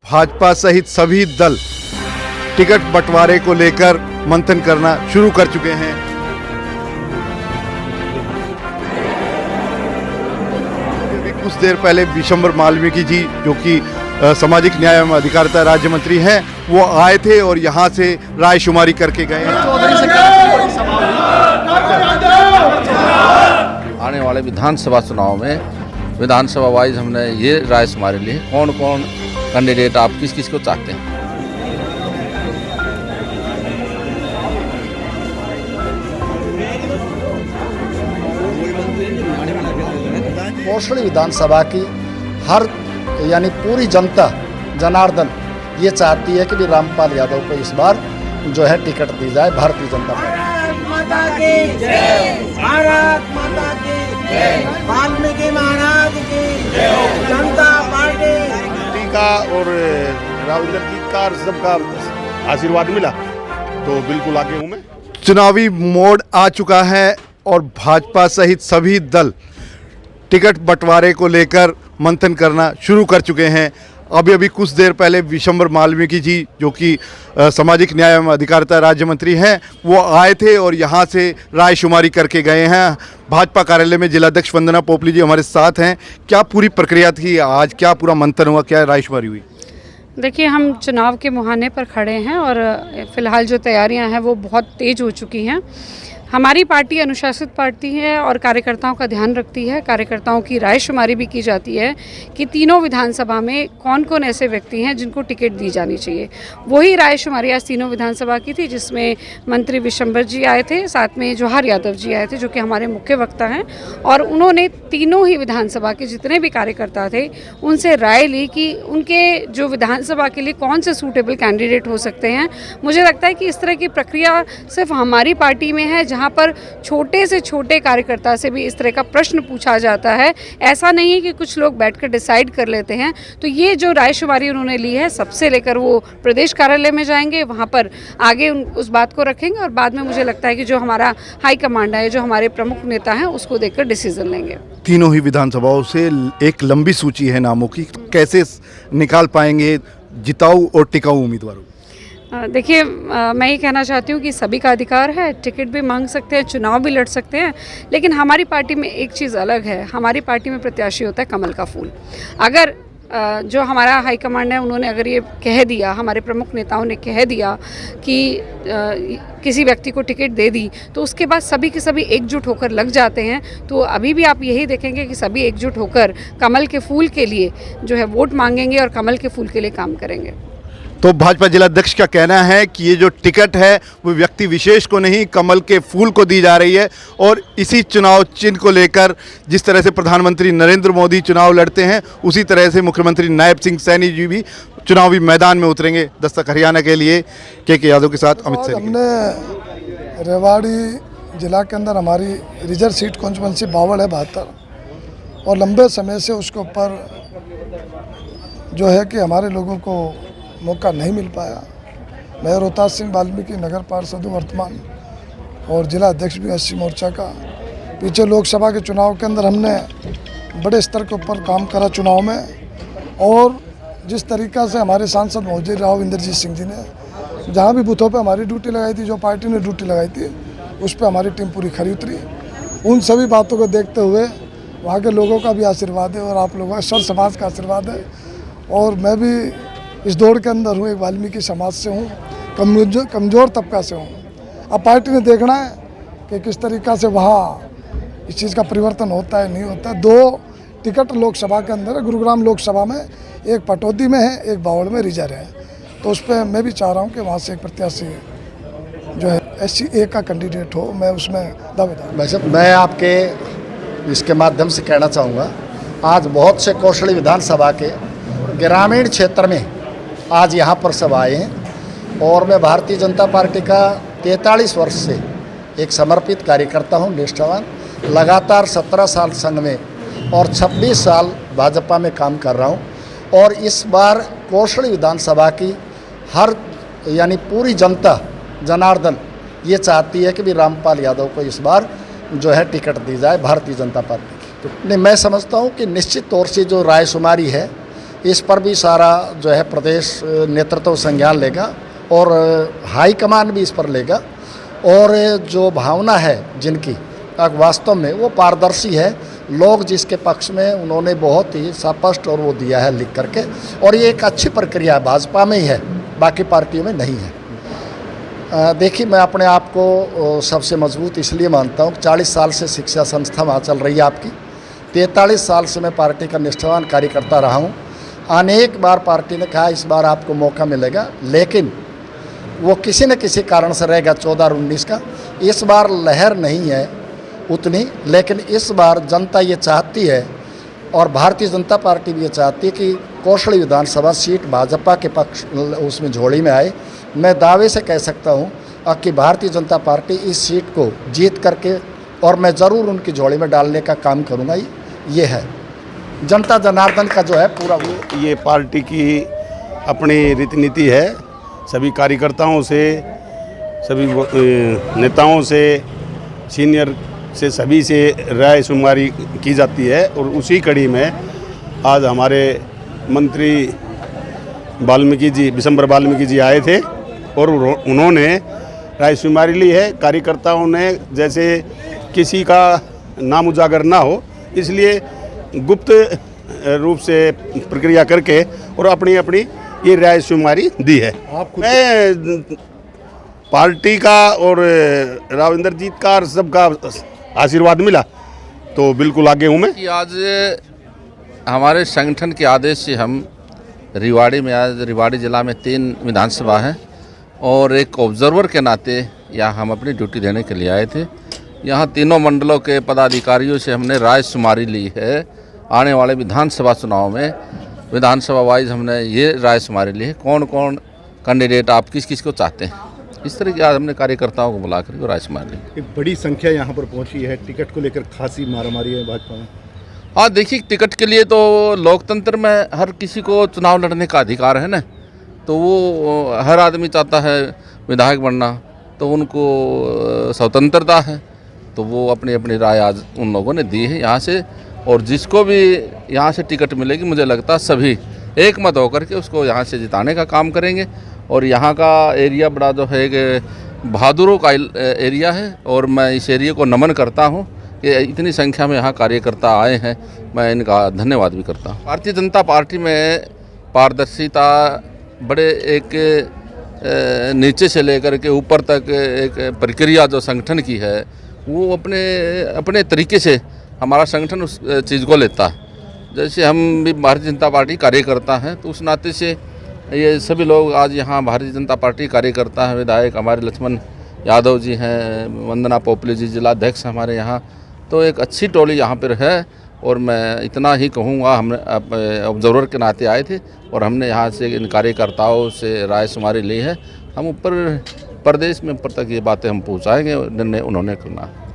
भाजपा सहित सभी दल टिकट बंटवारे को लेकर मंथन करना शुरू कर चुके हैं। अभी कुछ देर पहले विशंबर मालवीकी जी, जो कि सामाजिक न्याय एवं अधिकारिता राज्य मंत्री हैं, वो आए थे और यहाँ से रायशुमारी करके गए हैं। आने वाले विधानसभा चुनाव में विधानसभा वाइज हमने ये रायशुमारी ली, कौन कौन कैंडिडेट आप किस किस को चाहते हैं। कोसली विधानसभा की हर यानी पूरी जनता जनार्दन ये चाहती है कि भी रामपाल यादव को इस बार जो है टिकट दी जाए। भारतीय जनता पार्टी माता की जय, भारत माता की जय, वाल्मीकि महाराज की जय, जनता पार्टी का और राहुल जी का सबका आशीर्वाद मिला तो बिल्कुल आगे हूँ मैं। चुनावी मोड़ आ चुका है और भाजपा सहित सभी दल टिकट बंटवारे को लेकर मंथन करना शुरू कर चुके हैं। अभी कुछ देर पहले विशंबर मालवीकी जी, जो कि सामाजिक न्याय एवं अधिकारिता राज्य मंत्री हैं, वो आए थे और यहाँ से रायशुमारी करके गए हैं। भाजपा कार्यालय में जिलाध्यक्ष वंदना पोपली जी हमारे साथ हैं। क्या पूरी प्रक्रिया थी आज, क्या पूरा मंथन हुआ, क्या रायशुमारी हुई? देखिए, हम चुनाव के मुहाने पर खड़े हैं और फ़िलहाल जो तैयारियां हैं वो बहुत तेज़ हो चुकी हैं। हमारी पार्टी अनुशासित पार्टी है और कार्यकर्ताओं का ध्यान रखती है। कार्यकर्ताओं की रायशुमारी भी की जाती है कि तीनों विधानसभा में कौन कौन ऐसे व्यक्ति हैं जिनको टिकट दी जानी चाहिए। वही रायशुमारी आज तीनों विधानसभा की थी, जिसमें मंत्री विशंबर जी आए थे, साथ में जवाहर यादव जी आए थे, जो कि हमारे मुख्य वक्ता हैं, और उन्होंने तीनों ही विधानसभा के जितने भी कार्यकर्ता थे उनसे राय ली कि उनके जो विधानसभा के लिए कौन से सूटेबल कैंडिडेट हो सकते हैं। मुझे लगता है कि इस तरह की प्रक्रिया सिर्फ हमारी पार्टी में है, जहाँ पर छोटे से छोटे कार्यकर्ता से भी इस तरह का प्रश्न पूछा जाता है। ऐसा नहीं है कि कुछ लोग बैठकर डिसाइड कर लेते हैं। तो ये जो रायशुमारी उन्होंने ली है, सबसे लेकर वो प्रदेश कार्यालय में जाएंगे, वहाँ पर आगे उस बात को रखेंगे और बाद में मुझे लगता है कि जो हमारा हाई कमांड है, जो हमारे प्रमुख नेता हैं, उसको देखकर डिसीजन लेंगे। तीनों ही विधानसभाओं से एक लंबी सूची है नामों की, कैसे निकाल पाएंगे जिताऊ और टिकाऊ उम्मीदवारों? देखिए, मैं ये कहना चाहती हूँ कि सभी का अधिकार है, टिकट भी मांग सकते हैं, चुनाव भी लड़ सकते हैं, लेकिन हमारी पार्टी में एक चीज़ अलग है। हमारी पार्टी में प्रत्याशी होता है कमल का फूल। अगर जो हमारा हाईकमांड है, उन्होंने अगर ये कह दिया, हमारे प्रमुख नेताओं ने कह दिया कि किसी व्यक्ति को टिकट दे दी, तो उसके बाद सभी के सभी एकजुट होकर लग जाते हैं। तो अभी भी आप यही देखेंगे कि सभी एकजुट होकर कमल के फूल के लिए जो है वोट मांगेंगे और कमल के फूल के लिए काम करेंगे। तो भाजपा जिलाध्यक्ष का कहना है कि ये जो टिकट है वो व्यक्ति विशेष को नहीं, कमल के फूल को दी जा रही है। और इसी चुनाव चिन्ह को लेकर जिस तरह से प्रधानमंत्री नरेंद्र मोदी चुनाव लड़ते हैं, उसी तरह से मुख्यमंत्री नायब सिंह सैनी जी भी चुनावी मैदान में उतरेंगे। दस्तक हरियाणा के लिए के यादव के साथ अमित सैनी। हमने रेवाड़ी जिला के अंदर हमारी रिजर्व सीट कॉन्स्टिट्यूंसी 52 है, 72, और लंबे समय से उसके ऊपर जो है कि हमारे लोगों को मौका नहीं मिल पाया। मैं रोहतास सिंह वाल्मीकि नगर पार्षद हूँ वर्तमान, और जिला अध्यक्ष भी 80 मोर्चा का। पीछे लोकसभा के चुनाव के अंदर हमने बड़े स्तर के ऊपर काम करा चुनाव में, और जिस तरीक़ा से हमारे सांसद महोदय राव इंद्रजीत सिंह जी ने जहाँ भी बूथों पे हमारी ड्यूटी लगाई थी, जो पार्टी ने ड्यूटी लगाई थी, उस पर हमारी टीम पूरी खरी उतरी। उन सभी बातों को देखते हुए वहाँ के लोगों का भी आशीर्वाद है और आप लोगों का सर समाज का आशीर्वाद है, और मैं भी इस दौड़ के अंदर हूँ। एक वाल्मीकि समाज से हूँ, कमज़ोर तबका से हूँ। अब पार्टी ने देखना है कि किस तरीक़ा से वहाँ इस चीज़ का परिवर्तन होता है, नहीं होता है। 2 टिकट लोकसभा के अंदर है, गुरुग्राम लोकसभा में, एक पटौदी में है, एक बावड़ में रिजर्व है। तो उस पर मैं भी चाह रहा हूँ कि वहाँ से एक प्रत्याशी जो है SC का कैंडिडेट हो, मैं उसमें दावेदार। वैसे मैं आपके इसके माध्यम से कहना चाहूँगा, आज बहुत से कोसली विधानसभा के ग्रामीण क्षेत्र में आज यहाँ पर सब आए हैं, और मैं भारतीय जनता पार्टी का 43 वर्ष से एक समर्पित कार्यकर्ता हूँ, निष्ठावान। लगातार 17 साल संघ में और 26 साल भाजपा में काम कर रहा हूँ, और इस बार कोसली विधानसभा की हर यानी पूरी जनता जनार्दन ये चाहती है कि भी रामपाल यादव को इस बार जो है टिकट दी जाए, भारतीय जनता पार्टी की। तो नहीं, मैं समझता हूँ कि निश्चित तौर से जो रायशुमारी है इस पर भी सारा जो है प्रदेश नेतृत्व संज्ञान लेगा और हाईकमान भी इस पर लेगा। और जो भावना है जिनकी वास्तव में वो पारदर्शी है। लोग जिसके पक्ष में उन्होंने बहुत ही स्पष्ट और वो दिया है लिख करके, और ये एक अच्छी प्रक्रिया भाजपा में ही है, बाकी पार्टियों में नहीं है। देखिए, मैं अपने आप को सबसे मजबूत इसलिए मानता हूँ कि 40 साल से शिक्षा संस्था वहाँ चल रही है आपकी, 43 साल से मैं पार्टी का निष्ठावान कार्यकर्ता रहा हूँ। अनेक बार पार्टी ने कहा इस बार आपको मौका मिलेगा, लेकिन वो किसी न किसी कारण से रहेगा 14 और 19 का। इस बार लहर नहीं है उतनी, लेकिन इस बार जनता ये चाहती है और भारतीय जनता पार्टी भी ये चाहती है कि कौशली विधानसभा सीट भाजपा के पक्ष उसमें झोली में आए। मैं दावे से कह सकता हूँ कि भारतीय जनता पार्टी इस सीट को जीत करके और मैं ज़रूर उनकी झोली में डालने का काम करूँगा। ये है जनता जनार्दन का जो है पूरा ये पार्टी की अपनी रीति नीति है। सभी कार्यकर्ताओं से, सभी नेताओं से, सीनियर से, सभी से राय शुमारी की जाती है। और उसी कड़ी में आज हमारे मंत्री विशंबर वाल्मीकि जी आए थे और उन्होंने राय शुमारी ली है। कार्यकर्ताओं ने जैसे किसी का नाम उजागर ना हो, इसलिए गुप्त रूप से प्रक्रिया करके और अपनी अपनी ये राय शुमारी दी है। मैं पार्टी का और राविंदर जीत का और सबका आशीर्वाद मिला तो बिल्कुल आगे हूँ मैं। कि आज हमारे संगठन के आदेश से हम रिवाड़ी जिला में 3 विधानसभा हैं और एक ऑब्जर्वर के नाते यहाँ हम अपनी ड्यूटी देने के लिए आए थे। यहाँ तीनों मंडलों के पदाधिकारियों से हमने राय शुमारी ली है। आने वाले विधानसभा चुनाव में विधानसभा वाइज हमने ये राय शुमारी ली है, कौन कौन कैंडिडेट आप किस किस को चाहते हैं। इस तरह की आज हमने कार्यकर्ताओं को बुलाकर राय शुमारी ली। एक बड़ी संख्या यहाँ पर पहुँची है, टिकट को लेकर खासी मारामारी है भाजपा में। हाँ, देखिए, टिकट के लिए तो लोकतंत्र में हर किसी को चुनाव लड़ने का अधिकार है ना, तो वो हर आदमी चाहता है विधायक बनना, तो उनको स्वतंत्रता है, तो वो अपनी अपनी राय आज उन लोगों ने दी है यहाँ से। और जिसको भी यहाँ से टिकट मिलेगी, मुझे लगता है सभी एक मत होकर के उसको यहाँ से जिताने का काम करेंगे। और यहाँ का एरिया बड़ा जो है कि बहादुरों का एरिया है और मैं इस एरिया को नमन करता हूँ कि इतनी संख्या में यहाँ कार्यकर्ता आए हैं। मैं इनका धन्यवाद भी करता हूँ। भारतीय जनता पार्टी में पारदर्शिता बड़े एक नीचे से लेकर के ऊपर तक एक प्रक्रिया जो संगठन की है, वो अपने तरीके से हमारा संगठन उस चीज़ को लेता है। जैसे हम भी भारतीय जनता पार्टी कार्यकर्ता हैं, तो उस नाते से ये सभी लोग आज यहाँ भारतीय जनता पार्टी कार्यकर्ता हैं। विधायक हमारे लक्ष्मण यादव जी हैं, वंदना पोपली जी जिलाध्यक्ष हमारे यहाँ, तो एक अच्छी टोली यहाँ पर है। और मैं इतना ही कहूँगा, हम ऑब्जर्वर के नाते आए थे और हमने यहाँ से इन कार्यकर्ताओं से राय शुमारी ली है। हम ऊपर प्रदेश में ऊपर तक ये बातें हम पहुँचाएँगे, निर्णय उन्होंने करना है।